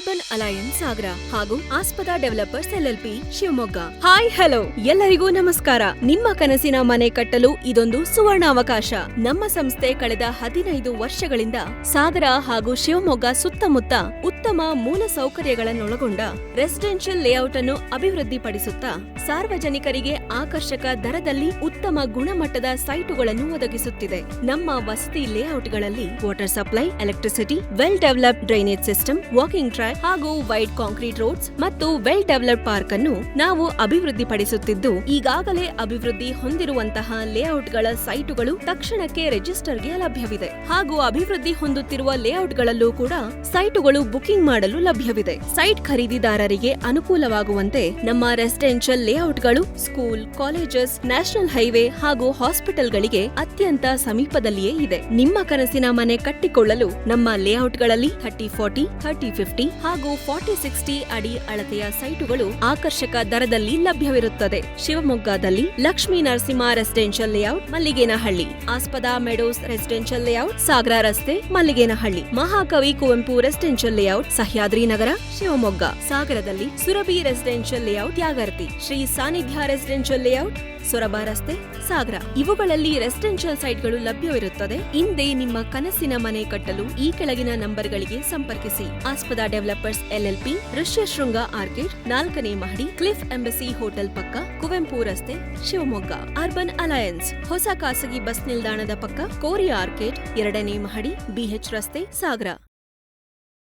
Urban alliance ಸಾಗರ ಹಾಗೂ ಆಸ್ಪದ developers LLP Shivamogga. Hi hello ಎಲ್ಲರಿಗೂ ನಮಸ್ಕಾರ. ನಿಮ್ಮ ಕನಸಿನ ಮನೆ ಕಟ್ಟಲು ಇದೊಂದು ಸುವರ್ಣಾವಕಾಶ. ನಮ್ಮ ಸಂಸ್ಥೆ ಕಳೆದ 15 ವರ್ಷಗಳಿಂದ ಸಾಗರ ಹಾಗೂ ಶಿವಮೊಗ್ಗ ಸುತ್ತಮುತ್ತ ಉತ್ತಮ ಮೂಲ ಸೌಕರ್ಯಗಳನ್ನೊಳಗೊಂಡ ರೆಸಿಡೆನ್ಷಿಯಲ್ ಲೇಔಟ್ ಅನ್ನು ಅಭಿವೃದ್ಧಿಪಡಿಸುತ್ತಾ ಸಾರ್ವಜನಿಕರಿಗೆ ಆಕರ್ಷಕ ದರದಲ್ಲಿ ಉತ್ತಮ ಗುಣಮಟ್ಟದ ಸೈಟುಗಳನ್ನು ಒದಗಿಸುತ್ತಿದೆ. ನಮ್ಮ ವಸತಿ ಲೇಔಟ್ಗಳಲ್ಲಿ water supply, electricity, well developed drainage system, walking track ಹಾಗೂ ವೈಡ್ ಕಾಂಕ್ರೀಟ್ ರೋಡ್ಸ್ ಮತ್ತು ವೆಲ್ ಡೆವಲಪ್ಡ್ ಪಾರ್ಕ್ ಅನ್ನು ನಾವು ಅಭಿವೃದ್ಧಿಪಡಿಸುತ್ತಿದ್ದು, ಈಗಾಗಲೇ ಅಭಿವೃದ್ಧಿ ಹೊಂದಿರುವಂತಹ ಲೇಔಟ್ಗಳ ಸೈಟುಗಳು ತಕ್ಷಣಕ್ಕೆ ರಿಜಿಸ್ಟರ್ಗೆ ಲಭ್ಯವಿದೆ ಹಾಗೂ ಅಭಿವೃದ್ಧಿ ಹೊಂದುತ್ತಿರುವ ಲೇಔಟ್ಗಳಲ್ಲೂ ಕೂಡ ಸೈಟುಗಳು ಬುಕಿಂಗ್ ಮಾಡಲು ಲಭ್ಯವಿದೆ. ಸೈಟ್ ಖರೀದಿದಾರರಿಗೆ ಅನುಕೂಲವಾಗುವಂತೆ ನಮ್ಮ ರೆಸಿಡೆನ್ಷಿಯಲ್ ಲೇಔಟ್ಗಳು ಸ್ಕೂಲ್, ಕಾಲೇಜಸ್, ನ್ಯಾಷನಲ್ ಹೈವೇ ಹಾಗೂ ಹಾಸ್ಪಿಟಲ್ಗಳಿಗೆ ಅತ್ಯಂತ ಸಮೀಪದಲ್ಲಿಯೇ ಇದೆ. ನಿಮ್ಮ ಕನಸಿನ ಮನೆ ಕಟ್ಟಿಕೊಳ್ಳಲು ನಮ್ಮ ಲೇಔಟ್ಗಳಲ್ಲಿ 30-40, 30-50 ಹಾಗೂ 40-60 ಅಡಿ ಅಳತೆಯ ಸೈಟುಗಳು ಆಕರ್ಷಕ ದರದಲ್ಲಿ ಲಭ್ಯವಿರುತ್ತದೆ. ಶಿವಮೊಗ್ಗದಲ್ಲಿ ಲಕ್ಷ್ಮೀ ನರಸಿಂಹ ರೆಸಿಡೆನ್ಷಿಯಲ್ ಲೇಔಟ್, ಮಲ್ಲಿಗೇನಹಳ್ಳಿ, ಆಸ್ಪದ ಮೆಡೋಸ್ ರೆಸಿಡೆನ್ಷಿಯಲ್ ಲೇಔಟ್, ಸಾಗರ ರಸ್ತೆ, ಮಲ್ಲಿಗೇನಹಳ್ಳಿ, ಮಹಾಕವಿ ಕುವೆಂಪು ರೆಸಿಡೆನ್ಷಿಯಲ್ ಲೇಔಟ್, ಸಹ್ಯಾದ್ರಿ ನಗರ, ಶಿವಮೊಗ್ಗ. ಸಾಗರದಲ್ಲಿ ಸುರಭಿ ರೆಸಿಡೆನ್ಷಿಯಲ್ ಲೇಔಟ್, ಯಾಗರ್ತಿ, ಶ್ರೀ ಸಾನ್ನಿಧ್ಯ ರೆಸಿಡೆನ್ಷಿಯಲ್ ಲೇಔಟ್, ಸೊರಬ ರಸ್ತೆ, ಸಾಗರ. ಇವುಗಳಲ್ಲಿ ರೆಸಿಡೆನ್ಷಿಯಲ್ ಸೈಟ್ಗಳು ಲಭ್ಯವಿರುತ್ತದೆ. ಹಿಂದೆ ನಿಮ್ಮ ಕನಸಿನ ಮನೆ ಕಟ್ಟಲು ಈ ಕೆಳಗಿನ ನಂಬರ್ಗಳಿಗೆ ಸಂಪರ್ಕಿಸಿ. ಆಸ್ಪದ ಡೆವಲಪರ್ಸ್ LLP, ಋಷ್ಯಶೃಂಗ ಆರ್ಕಿಡ್, 4ನೇ ಮಹಡಿ, ಕ್ಲಿಫ್ ಎಂಬಸಿ ಹೋಟೆಲ್ ಪಕ್ಕ, ಕುವೆಂಪು ರಸ್ತೆ, ಶಿವಮೊಗ್ಗ. ಅರ್ಬನ್ ಅಲಯನ್ಸ್, ಹೊಸ ಖಾಸಗಿ ಬಸ್ ನಿಲ್ದಾಣದ ಪಕ್ಕ, ಕೋರಿಯಾ ಆರ್ಕಿಡ್, 2ನೇ ಮಹಡಿ, BH ರಸ್ತೆ, ಸಾಗರ.